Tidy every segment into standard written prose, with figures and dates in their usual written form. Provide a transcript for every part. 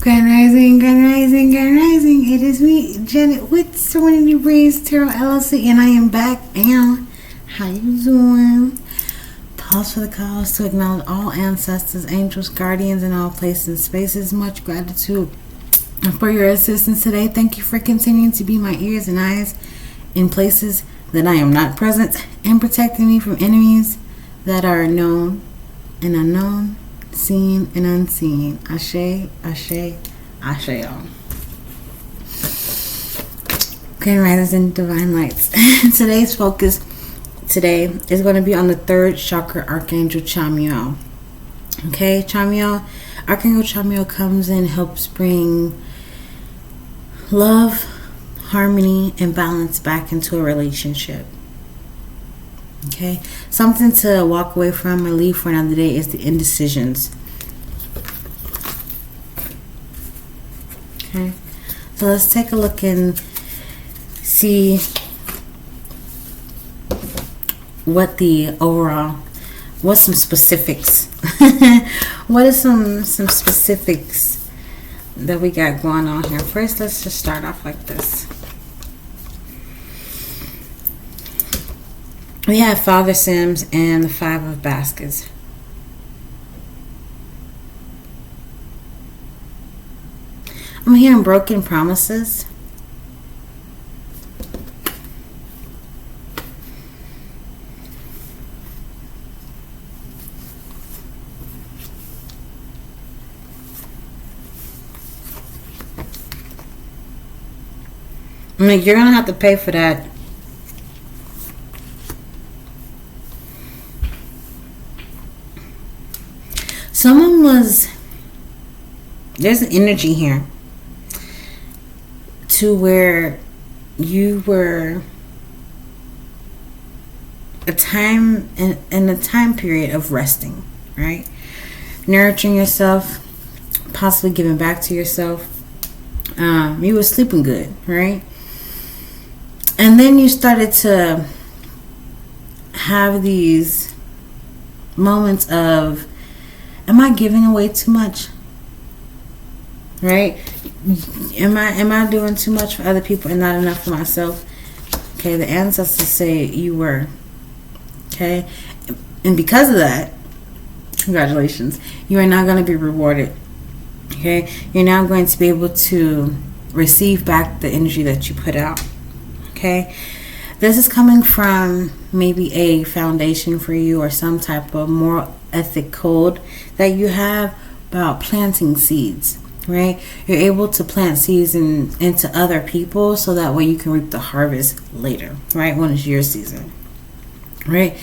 Grand Rising, Grand Rising, Grand Rising. It is me, Janet, with Serenity Tarot LLC, and I am back. And how you doing? Pause for the cause to acknowledge all ancestors, angels, guardians, and all places and spaces. Much gratitude for your assistance today. Thank you for continuing to be my ears and eyes in places that I am not present, and protecting me from enemies that are known and unknown, seen and unseen. Asé Asé Aséo. Grand Risings and Divine Lights. Today's focus today is going to be on the third chakra, Archangel Chamuel. Okay, Chamuel, Archangel Chamuel comes in, helps bring love, harmony, and balance back into a relationship. Okay, something to walk away from and leave for another day is the indecisions. Okay, so let's take a look and see what the overall, what's some specifics. What are some specifics that we got going on here? First, let's just start off like this. We have Father Sims and the Five of Baskets. I'm hearing broken promises. I mean, you're going to have to pay for that. Someone was, there's an energy here to where you were a time in a time period of resting, right? Nurturing yourself, possibly giving back to yourself. You were sleeping good, right? And then you started to have these moments of, am I giving away too much? Right? Am I doing too much for other people and not enough for myself? Okay, the ancestors say you were. Okay? And because of that, congratulations, you are now going to be rewarded. Okay? You're now going to be able to receive back the energy that you put out. Okay? This is coming from maybe a foundation for you or some type of moral ethic code that you have about planting seeds, right? You're able to plant seeds into other people so that way you can reap the harvest later, right? When it's your season, right?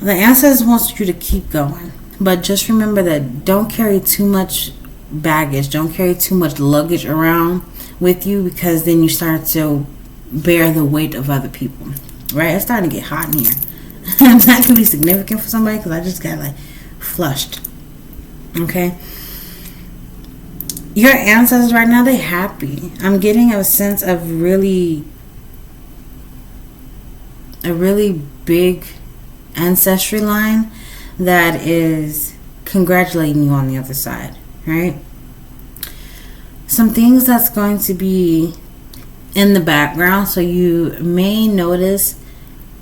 The ancestors wants you to keep going, but just remember that don't carry too much baggage, don't carry too much luggage around with you, because then you start to bear the weight of other people, right? It's starting to get hot in here. That could be significant for somebody because I just got like flushed. Okay, your ancestors right now, they happy. I'm getting a sense of a really big ancestry line that is congratulating you on the other side, right? Some things that's going to be in the background, so you may notice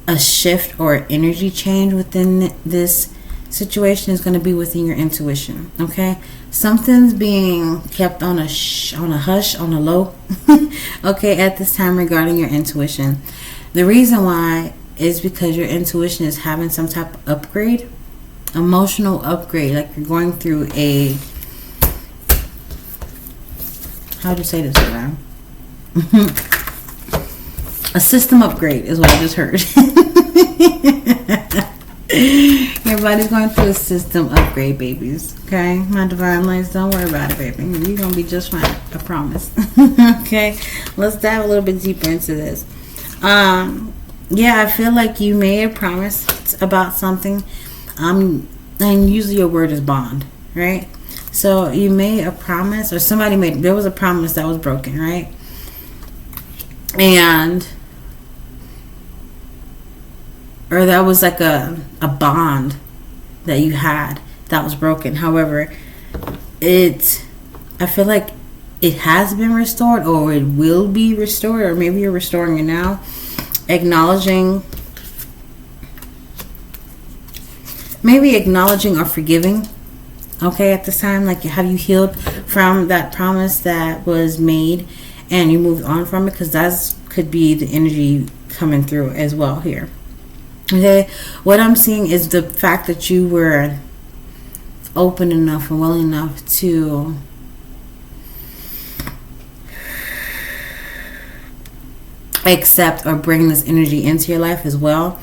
a shift or energy change within this situation is going to be within your intuition. Okay, something's being kept on a hush, on a low. Okay, at this time regarding your intuition. The reason why is because your intuition is having some type of upgrade, emotional upgrade, like you're going through a, how do you say this around? A system upgrade is what I just heard. Everybody's going through a system upgrade, babies. Okay, my divine lights, don't worry about it, baby. You're gonna be just fine, I promise. Okay, let's dive a little bit deeper into this. Yeah, I feel like you made a promise about something. And usually your word is bond, right? So you made a promise, or somebody made, there was a promise that was broken, right? And, or that was like a bond that you had that was broken. However, it I feel like it has been restored, or it will be restored, or maybe you're restoring it now. Acknowledging or forgiving. Okay, at this time, like, have you healed from that promise that was made and you moved on from it? Because that could be the energy coming through as well here. Okay, what I'm seeing is the fact that you were open enough and willing enough to accept or bring this energy into your life as well.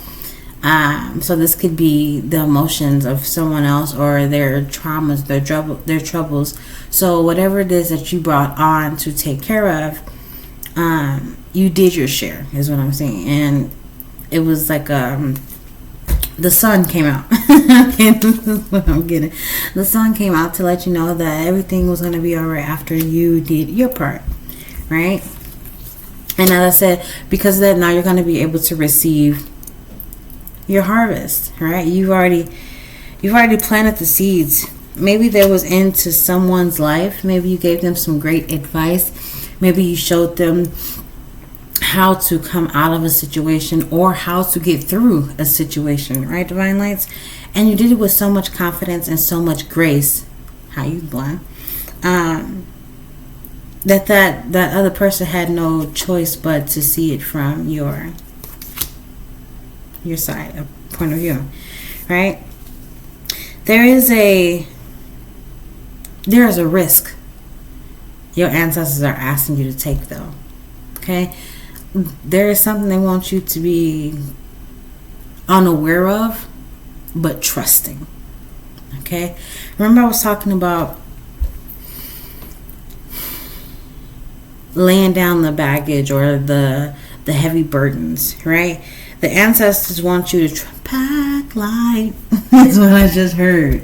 So this could be the emotions of someone else, or their traumas, their troubles. So whatever it is that you brought on to take care of, you did your share, is what I'm saying. And it was like the sun came out. Okay, this is what I'm getting. The sun came out to let you know that everything was going to be all right after you did your part, right? And as I said, because of that, now you're going to be able to receive your harvest, right? You've already planted the seeds. Maybe there was into someone's life. Maybe you gave them some great advice. Maybe you showed them how to come out of a situation, or how to get through a situation, right, Divine Lights? And you did it with so much confidence and so much grace. How you blind? That other person had no choice but to see it from your side, a point of view, right? There is a risk your ancestors are asking you to take, though. Okay, there is something they want you to be unaware of, but trusting. Okay, remember I was talking about laying down the baggage or the heavy burdens, right? The ancestors want you to pack light. That's what I just heard.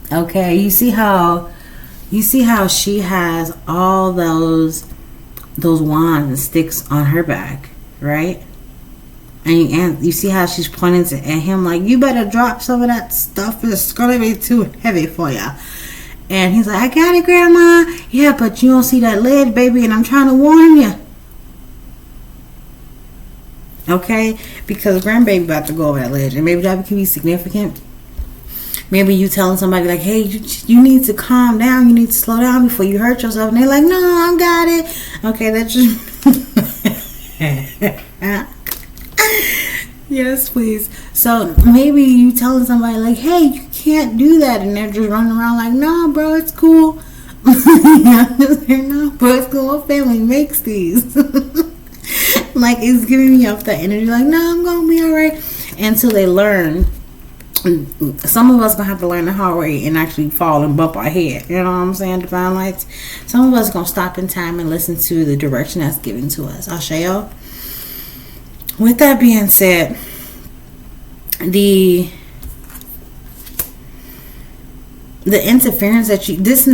Okay, you see how she has all those wands and sticks on her back, right? And you see how she's pointing at him like, you better drop some of that stuff. It's gonna be too heavy for you. And he's like, I got it, Grandma. Yeah, but you don't see that ledge, baby, and I'm trying to warn you. Okay, because grandbaby about to go over that ledge, and maybe that can be significant. Maybe you telling somebody like, hey, you need to calm down, you need to slow down before you hurt yourself, and they're like, no, I got it. Okay, that's just yes, please. So maybe you telling somebody like, hey, you can't do that, and they're just running around like, no, bro, it's cool. No, bro, it's cool. What family makes these? Like, it's giving me off that energy like, no, I'm gonna be all right, until they learn. Some of us gonna have to learn the hard way and actually fall and bump our head. You know what I'm saying, Divine Lights? Some of us gonna stop in time and listen to the direction that's given to us. Aséo. With that being said, the interference that this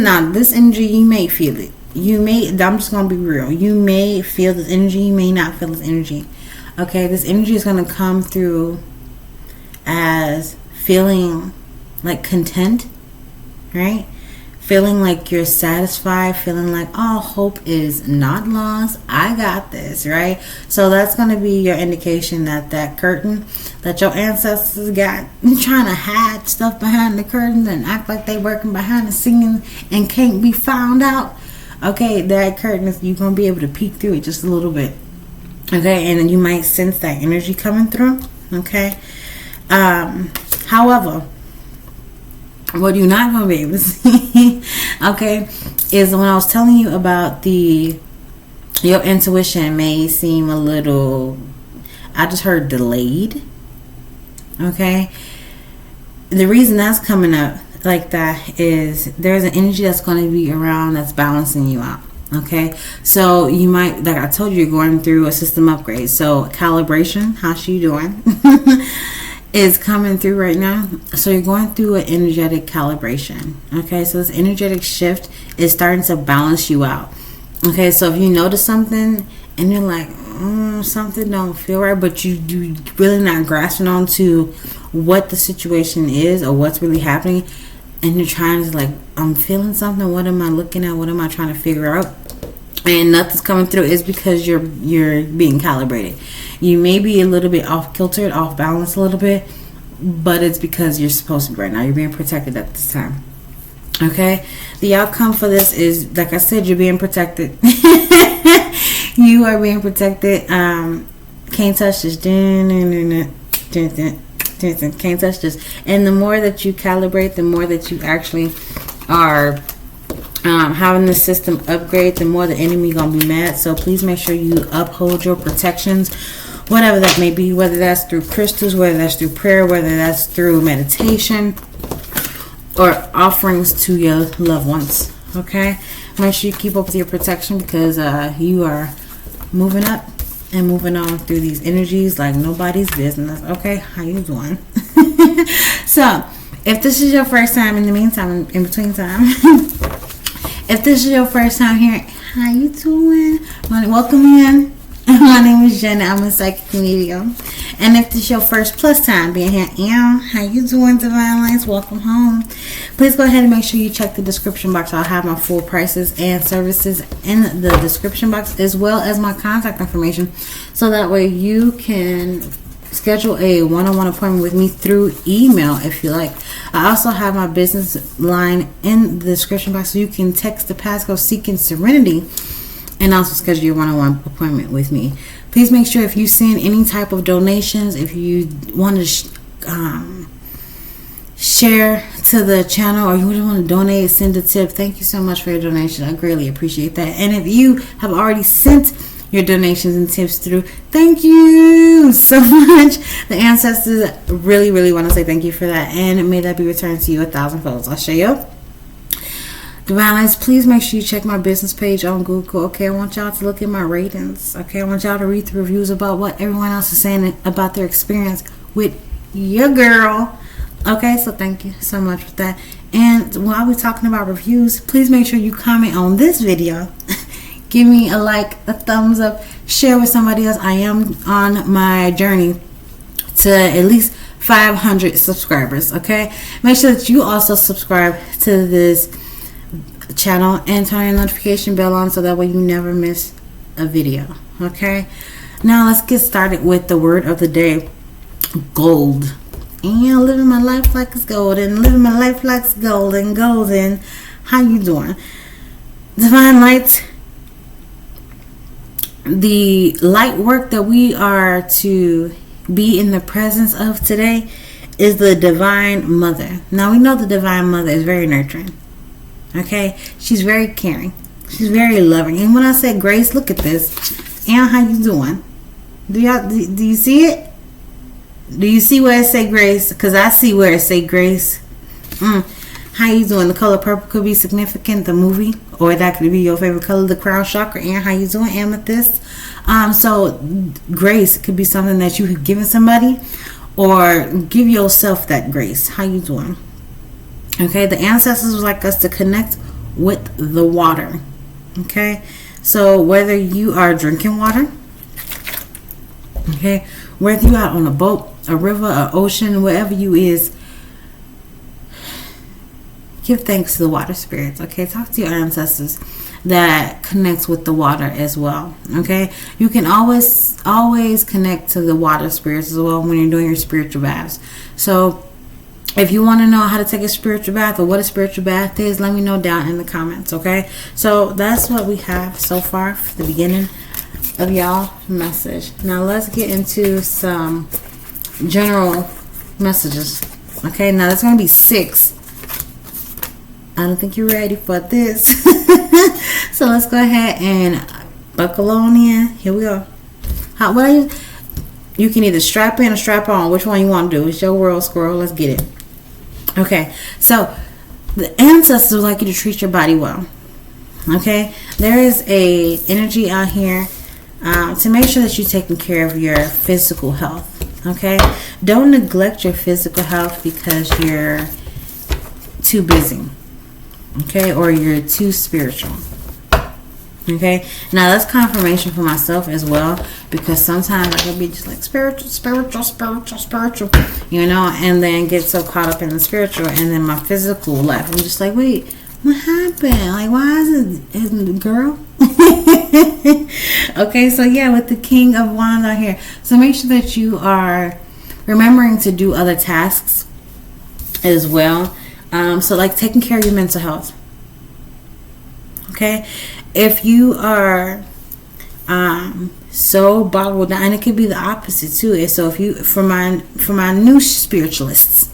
energy, you may feel it. I'm just gonna be real. You may feel this energy, you may not feel this energy. Okay, this energy is gonna come through as feeling like content, right? Feeling like you're satisfied, feeling like, oh, hope is not lost. I got this, right? So that's going to be your indication that curtain that your ancestors got, trying to hide stuff behind the curtains and act like they working behind the scenes and can't be found out. Okay, that curtain, you're going to be able to peek through it just a little bit. Okay, and then you might sense that energy coming through. Okay. However, what you're not going to be able to see, okay, is when I was telling you about your intuition may seem a little, I just heard delayed, okay? The reason that's coming up like that is there's an energy that's going to be around that's balancing you out, okay? So you might, like I told you, you're going through a system upgrade. So calibration, how's she doing? Is coming through right now. So you're going through an energetic calibration. Okay, so this energetic shift is starting to balance you out. Okay, so if you notice something and you're like, something don't feel right, but you really not grasping onto what the situation is or what's really happening, and you're trying to, like, I'm feeling something. What am I looking at? What am I trying to figure out? And nothing's coming through, is because you're being calibrated. You may be a little bit off kiltered, off balance a little bit, but it's because you're supposed to be right now. You're being protected at this time. Okay? The outcome for this is, like I said, you're being protected. You are being protected. Can't touch this. Can't touch this. And the more that you calibrate, the more that you actually are having the system upgrade, the more the enemy gonna be mad. So please make sure you uphold your protections, whatever that may be, whether that's through crystals, whether that's through prayer, whether that's through meditation, or offerings to your loved ones. Okay, make sure you keep up with your protection, because you are moving up and moving on through these energies like nobody's business. Okay, how you doing? So if this is your first time, in the meantime, in between time, if this is your first time here, how you doing? Welcome in. My name is Jenna. I'm a psychic medium. And if this is your first plus time being here, how you doing, Divine Lights? Welcome home. Please go ahead and make sure you check the description box. I'll have my full prices and services in the description box, as well as my contact information, so that way you can schedule a one-on-one appointment with me through email if you like. I also have my business line in the description box, so you can text the passcode Seeking Serenity and also schedule your one-on-one appointment with me. Please make sure, if you send any type of donations, if you want to share to the channel, or you want to donate, send a tip, thank you so much for your donation. I greatly appreciate that. And if you have already sent your donations and tips through, thank you so much. The ancestors really, really want to say thank you for that, and may that be returned to you 1,000-fold. I'll show you. Divine Lights, please make sure you check my business page on Google. Okay, I want y'all to look at my ratings. Okay, I want y'all to read the reviews about what everyone else is saying about their experience with your girl. Okay, so thank you so much for that. And while we're talking about reviews, please make sure you comment on this video. Give me a like, a thumbs up, share with somebody else. I am on my journey to at least 500 subscribers. Okay, make sure that you also subscribe to this channel and turn your notification bell on, so that way you never miss a video. Okay, now let's get started with the word of the day: gold. And living my life like it's golden, living my life like it's golden. How you doing, Divine Lights? The light work that we are to be in the presence of today is the Divine Mother. Now, we know the Divine Mother is very nurturing. Okay, she's very caring, she's very loving. And when I say grace, look at this. And how you doing? Do you see it? Do you see where it say grace? Because I see where it say grace. How you doing? The color purple could be significant, the movie, or that could be your favorite color, the crown chakra. And how you doing? Amethyst. So grace could be something that you have given somebody, or give yourself that grace. How you doing? Okay, the ancestors would like us to connect with the water. Okay, so whether you are drinking water, okay, whether you out on a boat, a river, an ocean, wherever you is, give thanks to the water spirits. Okay, talk to your ancestors that connects with the water as well. Okay, you can always connect to the water spirits as well when you're doing your spiritual baths. So if you want to know how to take a spiritual bath, or what a spiritual bath is, let me know down in the comments. Okay, so that's what we have so far for the beginning of y'all message. Now let's get into some general messages. Okay, now there's going to be 6. I don't think you're ready for this. So let's go ahead and buckle on in. Here we go. What are you? You can either strap in or strap on. Which one you want to do? It's your world, squirrel. Let's get it. Okay, so the ancestors would like you to treat your body well. Okay, there is a energy out here to make sure that you're taking care of your physical health. Okay, don't neglect your physical health because you're too busy. Okay, or you're too spiritual. Okay, now that's confirmation for myself as well, because sometimes I can be just like spiritual, you know, and then get so caught up in the spiritual, and then my physical life, I'm just like, wait, what happened? Like, why is it girl? Okay, so yeah, with the King of Wands out here, so make sure that you are remembering to do other tasks as well. So like taking care of your mental health. Okay, if you are so boggled down, and it could be the opposite too. So if you, for my new spiritualists,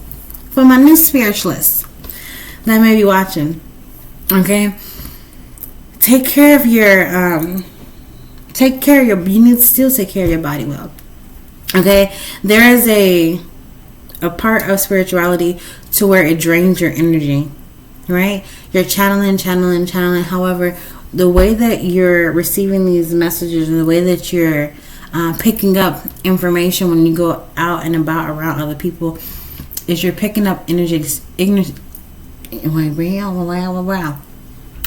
that may be watching, okay, take care of your you need to still take care of your body well. Okay, there is a part of spirituality to where it drains your energy, right? You're channeling. However, the way that you're receiving these messages and the way that you're picking up information when you go out and about around other people is you're picking up energy.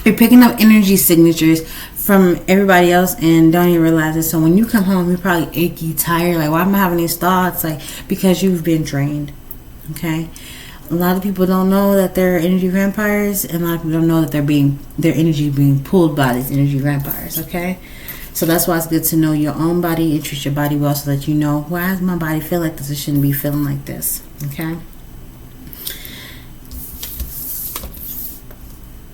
You're picking up energy signatures from everybody else and don't even realize it. So when you come home, you're probably achy, tired. Like, why am I having these thoughts? Like, because you've been drained. Okay. A lot of people don't know that they're energy vampires, and a lot of people don't know that their energy being pulled by these energy vampires. Okay. So that's why it's good to know your own body and treat your body well, so that you know, why does my body feel like this? It shouldn't be feeling like this. Okay.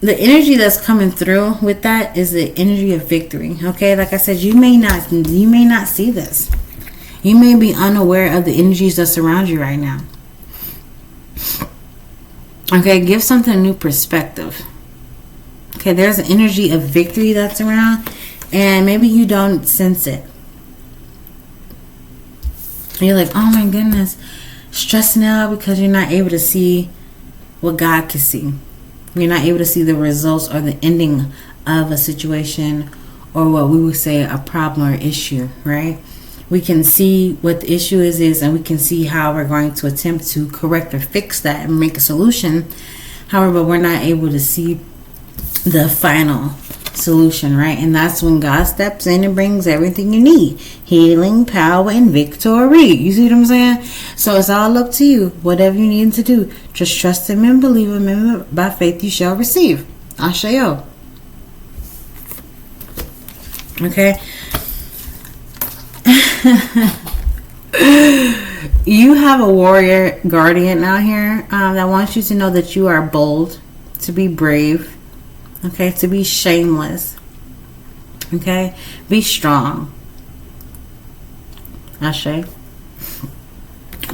The energy that's coming through with that is the energy of victory. Okay, like I said, you may not see this. You may be unaware of the energies that surround you right now. Okay, give something a new perspective. Okay, there's an energy of victory that's around, and maybe you don't sense it. You're like, oh my goodness, stressing out because you're not able to see what God can see. You're not able to see the results or the ending of a situation, or what we would say a problem or issue, right? We can see what the issue is, and we can see how we're going to attempt to correct or fix that and make a solution. However, we're not able to see the final solution, right? And that's when God steps in and brings everything you need: healing, power, and victory. You see what I'm saying? So it's all up to you. Whatever you need to do, just trust Him and believe Him, and by faith you shall receive. Asé. Okay. You have a warrior guardian out here that wants you to know that you are bold, to be brave, okay, to be shameless, okay, be strong. Asé.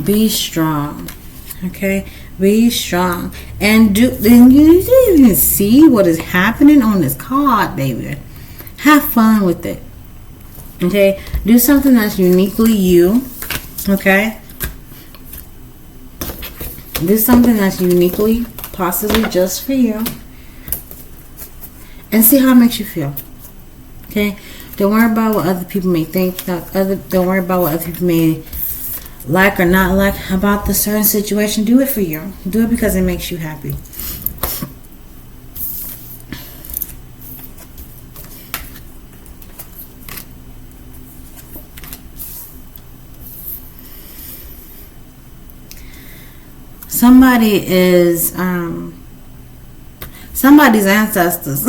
Be strong, okay, be strong, and then you didn't even see what is happening on this card, baby. Have fun with it. Okay, do something that's uniquely you. Okay, do something that's uniquely, possibly just for you, and see how it makes you feel. Okay, don't worry about what other people may think. Don't worry about what other people may like or not like about the certain situation. Do it for you. Do it because it makes you happy. Somebody is somebody's ancestors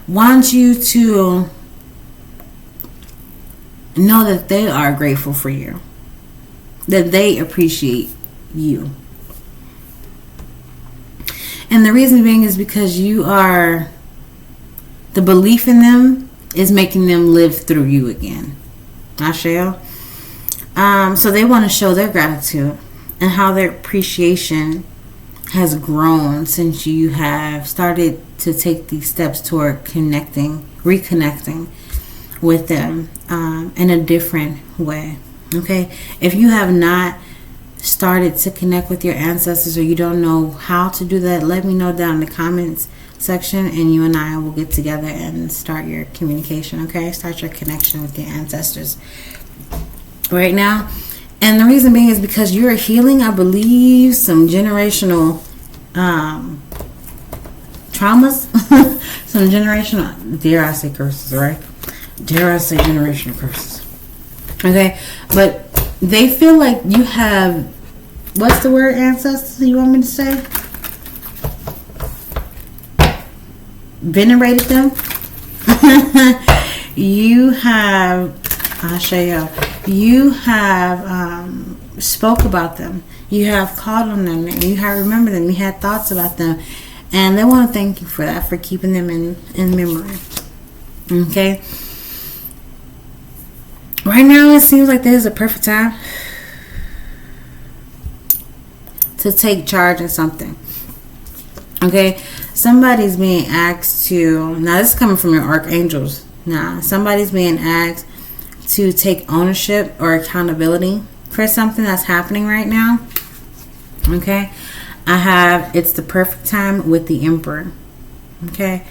want you to know that they are grateful for you, that they appreciate you. And the reason being is because you are, the belief in them is making them live through you again. Asé. So they want to show their gratitude and how their appreciation has grown since you have started to take these steps toward reconnecting with them in a different way. Okay, if you have not started to connect with your ancestors, or you don't know how to do that, let me know down in the comments section, and you and I will get together and start your communication. Okay, start your connection with your ancestors right now. And the reason being is because you're healing, I believe, some generational traumas, some generational, dare I say curses, right? Dare I say generational curses. Okay, but they feel like you have, what's the word, ancestors, you want me to say? Venerated them. You have, Asé, you have spoke about them. You have called on them. You have remembered them. You had thoughts about them. And they want to thank you for that, for keeping them in memory. Okay? Right now, it seems like this is a perfect time to take charge of something. Okay? Somebody's being asked to, now this is coming from your archangels. Now, somebody's being asked to take ownership or accountability for something that's happening right now. Okay? I have, it's the perfect time with the Emperor. Okay?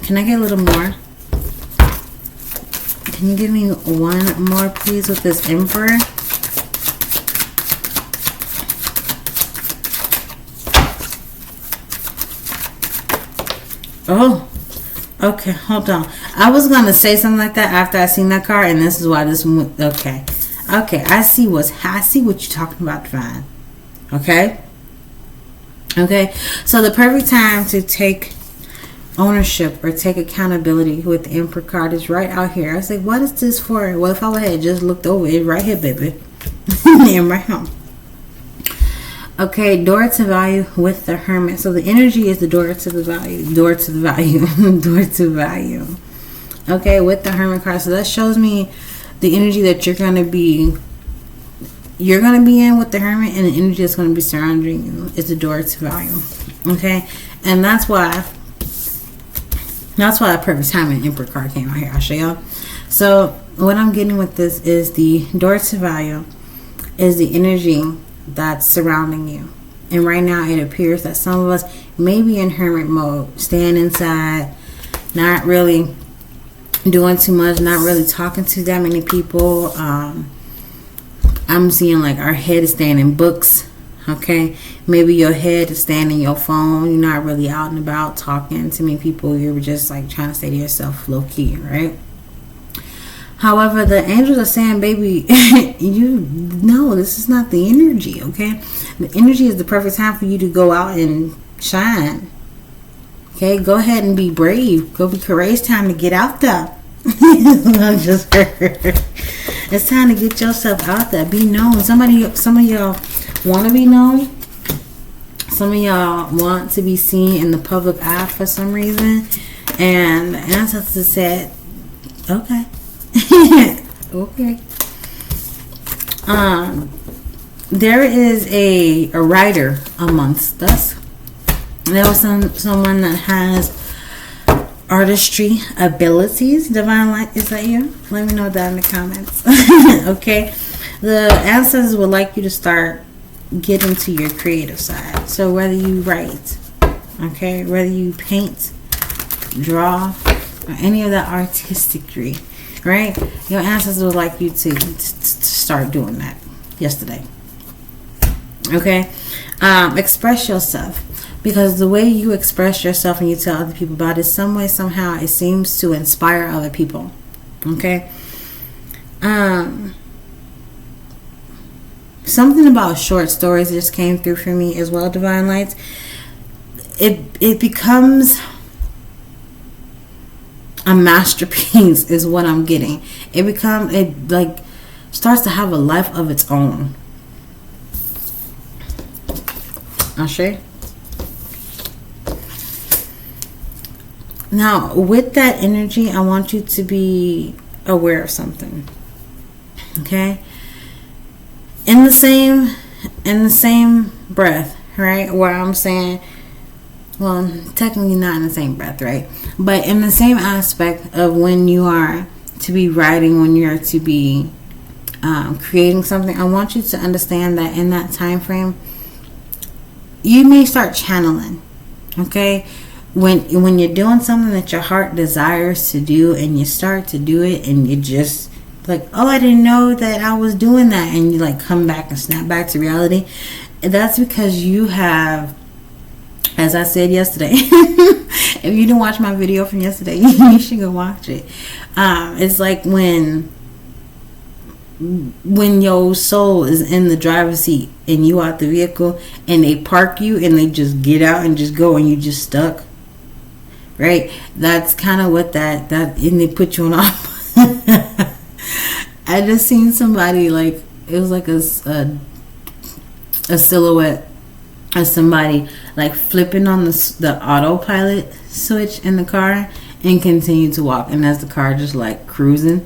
Can I get a little more? Can you give me one more, please, with this Emperor? Oh, okay, hold on. I was going to say something like that after I seen that card, and this is why this one, okay. Okay, I see what you're talking about, Divine. Okay? Okay, so the perfect time to take ownership or take accountability with the Emperor card is right out here. I was like, what is this for? Well, if I had just looked over it, right here, baby. And right here. Okay, door to value with the Hermit. So the energy is the door to the value. Door to the value. Door to value. Okay, with the Hermit card. So that shows me the energy that you're going to be in with the Hermit, and the energy that's going to be surrounding you is the door to value. Okay, and that's why a perfect timing Emperor card came out here. I'll show y'all. So what I'm getting with this is the door to value is the energy that's surrounding you. And right now it appears that some of us may be in hermit mode, staying inside, not really doing too much, not really talking to that many people. I'm seeing like our head is staying in books. Okay, maybe your head is staying in your phone. You're not really out and about talking to many people. You're just like trying to stay to yourself, low key, right? However, the angels are saying, baby, you know this is not the energy. Okay, the energy is the perfect time for you to go out and shine. Okay, go ahead and be brave. Go be courageous. Time to get out there. I'm just hurt. It's time to get yourself out there. Be known. Some of y'all want to be known. Some of y'all want to be seen in the public eye for some reason. And the ancestors said, okay. Okay. There is a writer amongst us. There was someone that has artistry abilities. Divine Light, is that you? Let me know that in the comments. Okay. The ancestors would like you to start getting to your creative side. So whether you write, okay, whether you paint, draw, or any of that artistry, right? Your ancestors would like you to start doing that yesterday. Okay? Express yourself. Because the way you express yourself and you tell other people about it, some way, somehow, it seems to inspire other people. Okay? Something about short stories just came through for me as well, Divine Lights. It becomes a masterpiece is what I'm getting. It like starts to have a life of its own. Ashe? Now, with that energy, I want you to be aware of something. Okay? In the same breath, right? Where I'm saying, well, technically not in the same breath, right? But in the same aspect of when you are to be writing, when you're to be creating something, I want you to understand that in that time frame, you may start channeling. Okay? When you're doing something that your heart desires to do and you start to do it and you just like, oh, I didn't know that I was doing that, and you like come back and snap back to reality, that's because you have As I said yesterday, if you didn't watch my video from yesterday, you should go watch it. It's like when your soul is in the driver's seat and you out the vehicle and they park you and they just get out and just go and you just stuck, right? That's kind of what that and they put you on off. I just seen somebody, like, it was like a silhouette of somebody like flipping on the autopilot switch in the car and continue to walk, and as the car just like cruise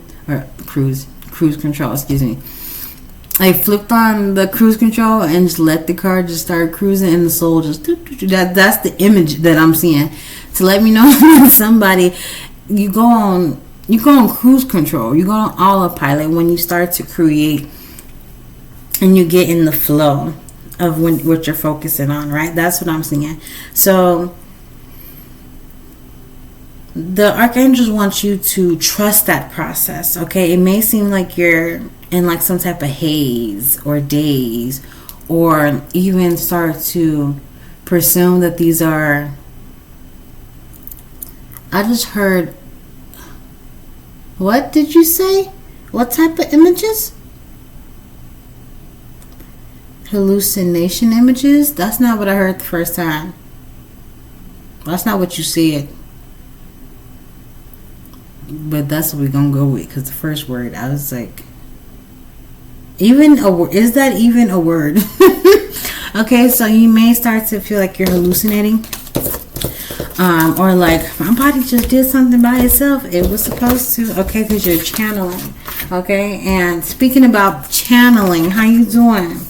control, excuse me, I flipped on the cruise control and just let the car just start cruising, and the soul just that's the image that I'm seeing to let me know that somebody, you go on cruise control, you go on autopilot when you start to create and you get in the flow of what you're focusing on, right? That's what I'm seeing. So the archangels want you to trust that process, okay? It may seem like you're in like some type of haze or daze, or even start to presume that these are, I just heard, what did you say? What type of images? Hallucination images? That's not what I heard the first time. That's not what you said. But that's what we're gonna go with, because the first word, I was like, is that even a word? Okay, so you may start to feel like you're hallucinating, or like my body just did something by itself. It was supposed to, okay, because you're channeling. Okay, and speaking about channeling, how you doing?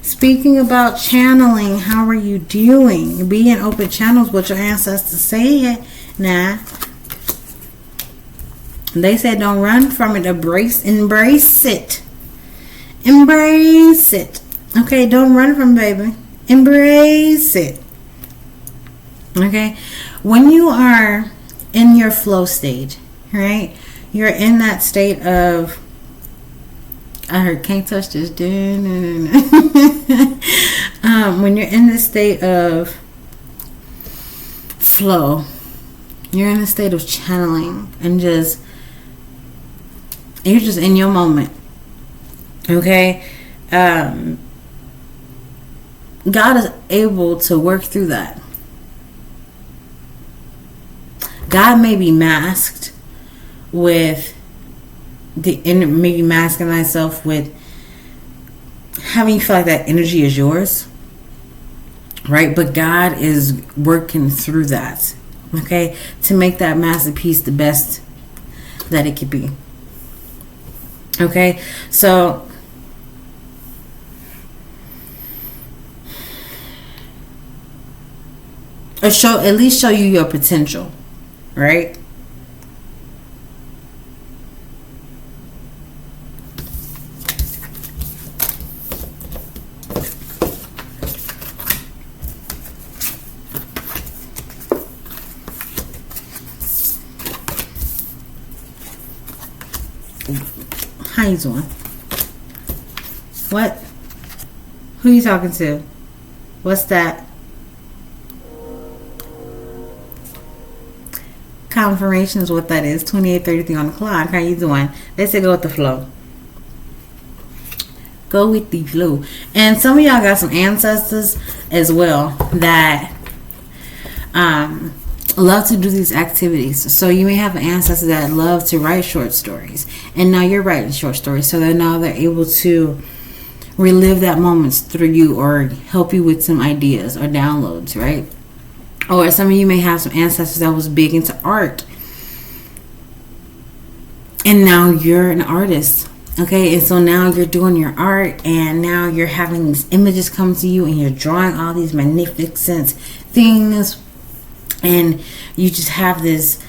Speaking about channeling, how are you doing? Be in open channels with your ancestors. Say it now. They said don't run from it. Embrace it. Embrace it. Okay, don't run from it, baby. Embrace it. Okay, when you are in your flow stage, right? You're in that state of, I heard can't touch this. When you're in the state of flow, you're in a state of channeling and you're just in your moment. Okay? God is able to work through that. God may be masked with maybe masking myself with having you feel like that energy is yours, right? But God is working through that, okay, to make that masterpiece the best that it could be. Okay, so at least show you your potential, right? How you doing? What? Who you talking to? What's that? Confirmation is what that is. 28:33 on the clock. How you doing? They say go with the flow. Go with the flow. And some of y'all got some ancestors as well that love to do these activities. So you may have an ancestor that love to write short stories, and now you're writing short stories, so that now they're able to relive that moments through you or help you with some ideas or downloads, right? Or some of you may have some ancestors that was big into art, and now you're an artist, okay? And so now you're doing your art, and now you're having these images come to you, and you're drawing all these magnificent things, and you just have this,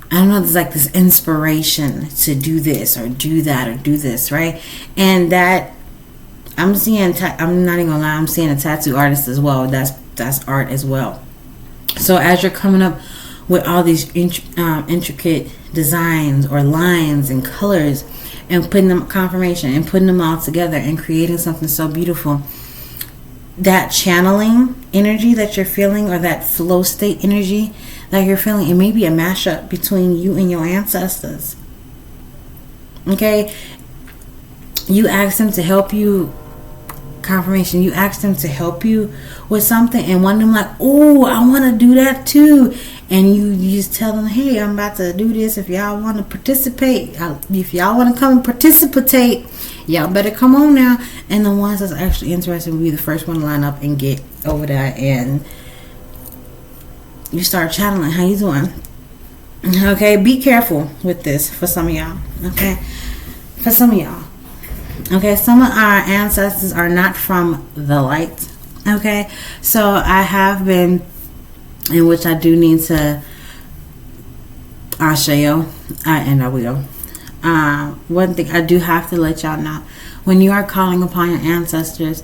I don't know, there's like this inspiration to do this or do that or do this, right? And that, I'm seeing, I'm not even gonna lie, I'm seeing a tattoo artist as well. That's art as well. So as you're coming up with all these intricate designs or lines and colors and putting them, confirmation, and putting them all together and creating something so beautiful, that channeling energy that you're feeling, or that flow state energy that you're feeling, it may be a mashup between you and your ancestors. Okay? You ask them to help you, confirmation, you ask them to help you with something, and one of them like, oh, I want to do that too. And you just tell them, hey, I'm about to do this. If y'all want to participate, if y'all want to come and participate, y'all better come on now. And the ones that's actually interested will be the first one to line up and get over there. And you start channeling. How you doing? Okay, be careful with this for some of y'all. Okay, for some of y'all. Okay, some of our ancestors are not from the light. Okay, so I have been, in which I do need to Asé and I will. One thing I do have to let y'all know, when you are calling upon your ancestors,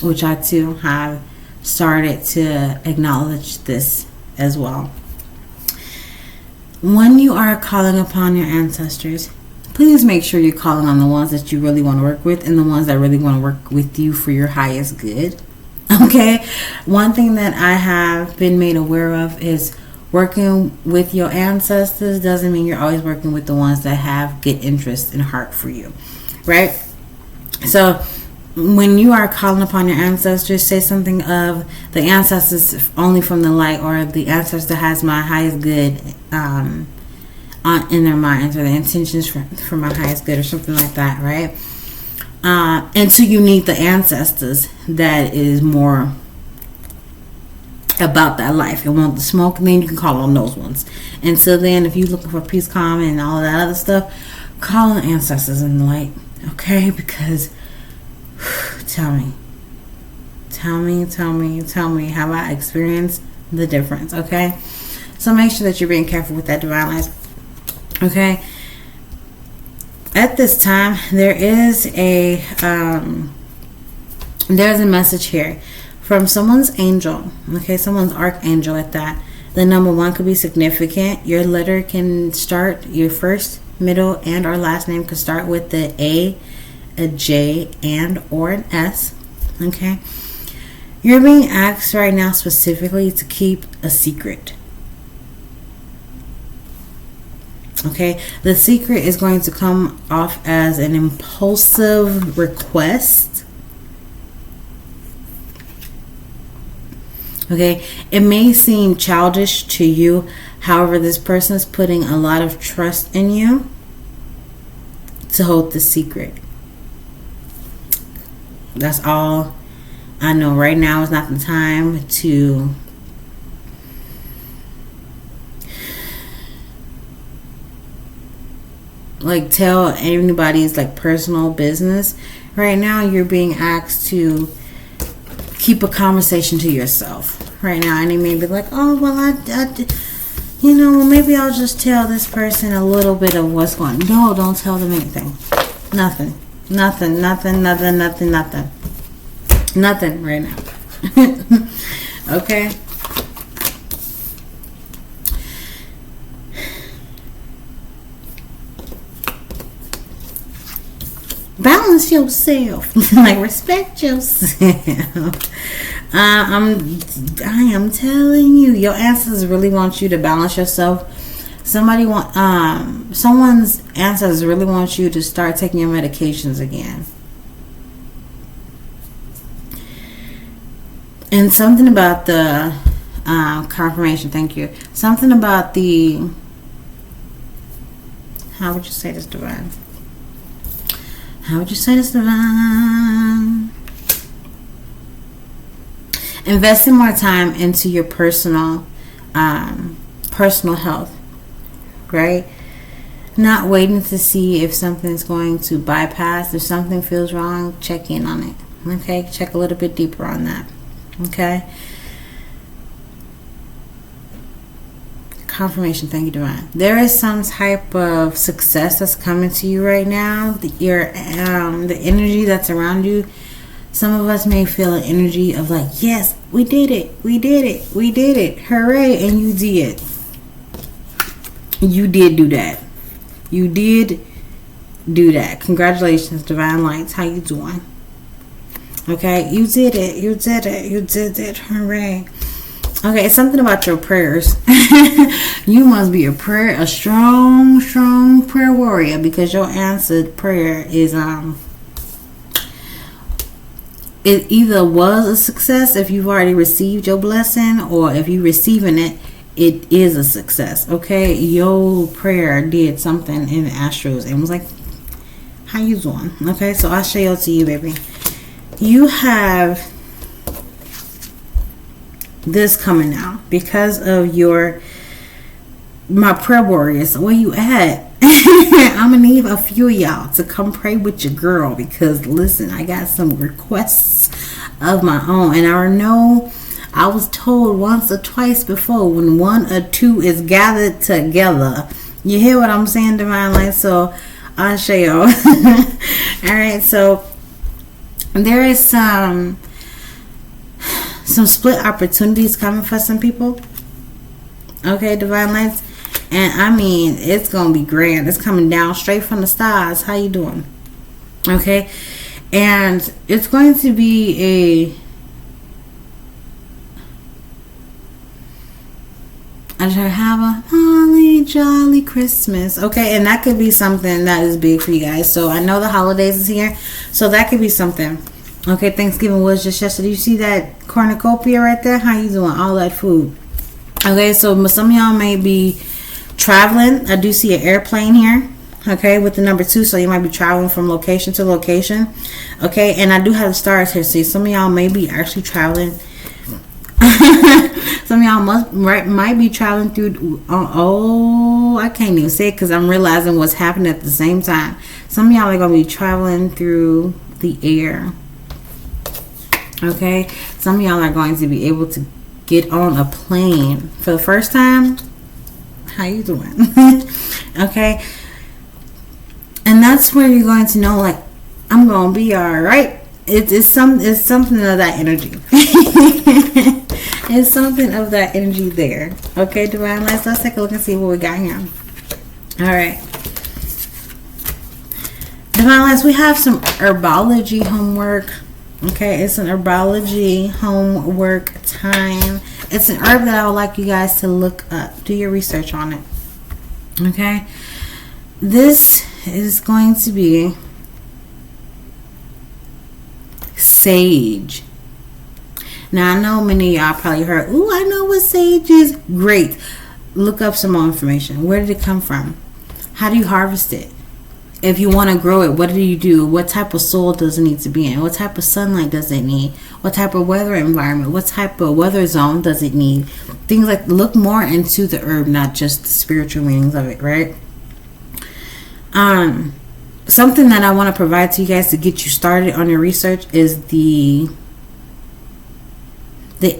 which I too have started to acknowledge this as well. When you are calling upon your ancestors, please make sure you're calling on the ones that you really want to work with, and the ones that really want to work with you for your highest good. Okay? One thing that I have been made aware of is working with your ancestors doesn't mean you're always working with the ones that have good interest and heart for you. Right? So when you are calling upon your ancestors, say something of the ancestors only from the light, or the ancestor has my highest good in their minds, or the intentions for my highest good, or something like that, right? Until you need the ancestors that is more about that life and want the smoke, and then you can call on those ones. Until then, if you're looking for peace, calm, and all of that other stuff, call on ancestors in the light, okay? Because tell me, have I experienced the difference? Okay, so make sure that you're being careful with that divine light. Okay, at this time there is a there's a message here from someone's angel. Okay, someone's archangel at that. The number 1 could be significant. Your letter can start, your first, middle, and or last name could start with the A, a J, and or an S. Okay, you're being asked right now specifically to keep a secret. Okay, the secret is going to come off as an impulsive request. Okay, it may seem childish to you. However, this person is putting a lot of trust in you to hold the secret. That's all I know. Right now is not the time to tell anybody's personal business. Right now you're being asked to keep a conversation to yourself right now, and they may be like, oh well, maybe I'll just tell this person a little bit of what's going on. No, don't tell them anything. Nothing right now. Okay, balance yourself. Respect yourself. I am telling you, your ancestors really want you to balance yourself. Someone's ancestors really want you to start taking your medications again. And something about the confirmation, thank you. Something about the, how would you say this, divine? How would you say this, divine? Investing more time into your personal health, right? Not waiting to see if something's going to bypass. If something feels wrong, check in on it. Okay, check a little bit deeper on that. Okay. Confirmation, thank you, divine. There is some type of success that's coming to you right now. The energy that's around you. Some of us may feel an energy of yes, we did it, hooray, and you did. You did do that. You did do that. Congratulations, Divine Lights. How you doing? Okay, you did it. You did it. You did it. Hooray. Okay, it's something about your prayers. You must be a strong prayer warrior, because your answered prayer is it either was a success if you've already received your blessing, or if you're receiving it, it is a success. Okay, your prayer did something in the astros and was like, how you doing? Okay, so I'll show you to you, baby. You have this coming out because of my prayer warriors. Where you at? I'm gonna need a few of y'all to come pray with your girl, because listen, I got some requests of my own, and I know I was told once or twice before, when one or two is gathered together. You hear what I'm saying, Divine Light? So I'll show y'all. Alright, so there is some split opportunities coming for some people. Okay, Divine Lights. And I mean, it's gonna be grand. It's coming down straight from the stars. How you doing? Okay, and it's going to be I should have a holly jolly Christmas. Okay, and that could be something that is big for you guys. So I know the holidays is here, so that could be something. Okay, Thanksgiving was just yesterday. You see that cornucopia right there? How you doing? All that food. Okay, so some of y'all may be traveling. I do see an airplane here, okay, with the number 2, so you might be traveling from location to location. Okay, and I do have the stars here, so some of y'all may be actually traveling. Some of y'all might be traveling through I can't even say it, because I'm realizing what's happening at the same time. Some of y'all are going to be traveling through the air. Okay, some of y'all are going to be able to get on a plane for the first time. How you doing? Okay, and that's where you're going to know, like, I'm gonna be all right. It's something of that energy. It's something of that energy there. Okay, Divine Lights, let's take a look and see what we got here. All right, Divine Lights, we have some herbology homework. Okay, it's an herbology homework time. It's an herb that I would like you guys to look up. Do your research on it. Okay, this is going to be sage. Now, I know many of y'all probably heard, ooh, I know what sage is. Great. Look up some more information. Where did it come from? How do you harvest it? If you want to grow it, what do you do? What type of soil does it need to be in? What type of sunlight does it need? What type of weather environment? What type of weather zone does it need? Things like, look more into the herb, not just the spiritual meanings of it, right? Something that I want to provide to you guys to get you started on your research is the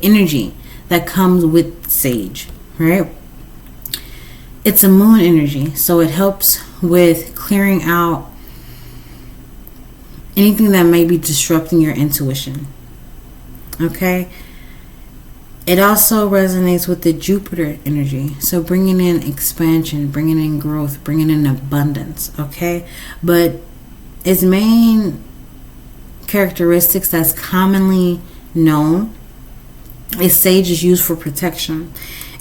energy that comes with sage, right? It's a moon energy, so it helps with clearing out anything that may be disrupting your intuition. Okay, it also resonates with the Jupiter energy, so bringing in expansion, bringing in growth, bringing in abundance. Okay, but its main characteristics that's commonly known is sage is used for protection,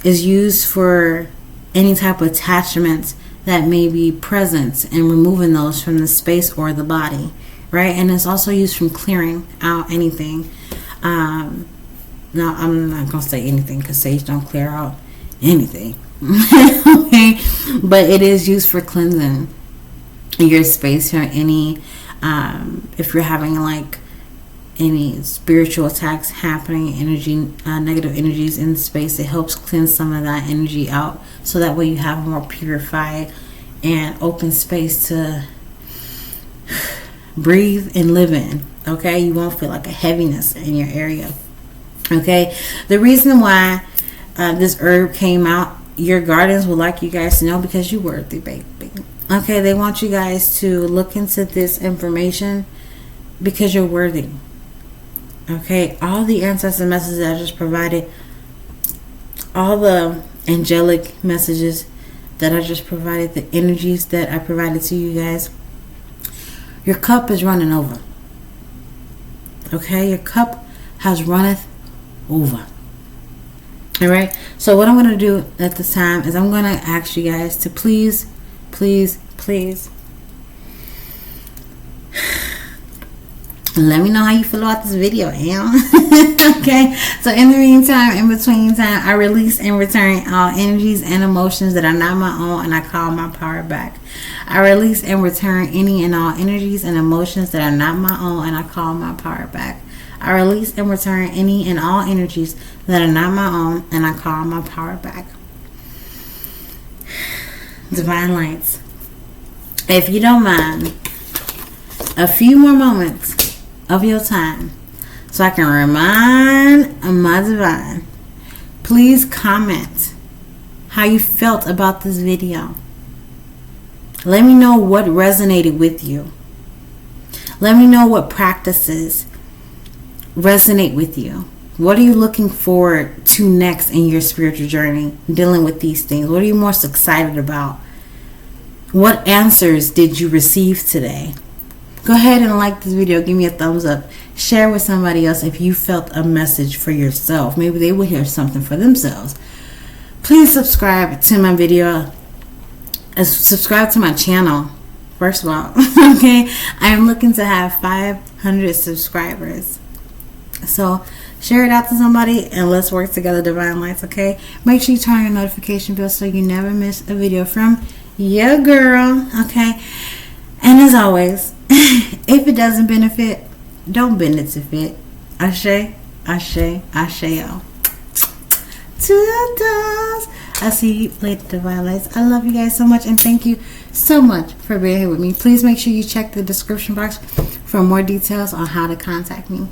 is used for any type of attachments that may be present, and removing those from the space or the body, right? And it's also used from clearing out anything. Now, I'm not gonna say anything, because sage don't clear out anything. Okay, but it is used for cleansing your space or any if you're having like any spiritual attacks happening, negative energies in space, it helps cleanse some of that energy out, so that way you have more purified and open space to breathe and live in. Okay, you won't feel like a heaviness in your area. Okay, the reason why this herb came out, your guardians would like you guys to know, because you're worthy, baby. Okay, they want you guys to look into this information because you're worthy. Okay, all the ancestor messages that I just provided, all the angelic messages that I just provided, the energies that I provided to you guys, Your cup is running over. Okay? Your cup has runneth over. Alright? So what I'm going to do at this time is I'm going to ask you guys to please let me know how you feel about this video, okay? So in the meantime, in between time, I release and return all energies and emotions that are not my own, and I call my power back. I release and return any and all energies and emotions that are not my own, and I call my power back. I release and return any and all energies that are not my own, and I call my power back. Divine lights, if you don't mind, a few more moments of your time so I can remind my divine, please comment how you felt about this video. Let me know what resonated with you. Let me know what practices resonate with you. What are you looking forward to next in your spiritual journey dealing with these things? What are you most excited about? What answers did you receive today? Go ahead and like this video. Give me a thumbs up. Share with somebody else if you felt a message for yourself. Maybe they will hear something for themselves. Please subscribe to my video. Subscribe to my channel. First of all, okay? I am looking to have 500 subscribers. So share it out to somebody and let's work together, divine lights, okay? Make sure you turn on your notification bell so you never miss a video from your girl, okay? And as always, if it doesn't benefit, don't bend it to fit. Asé Asé Aséo. Toodles. I'll see you later, divine lights. I love you guys so much, and thank you so much for being here with me. Please make sure you check the description box for more details on how to contact me.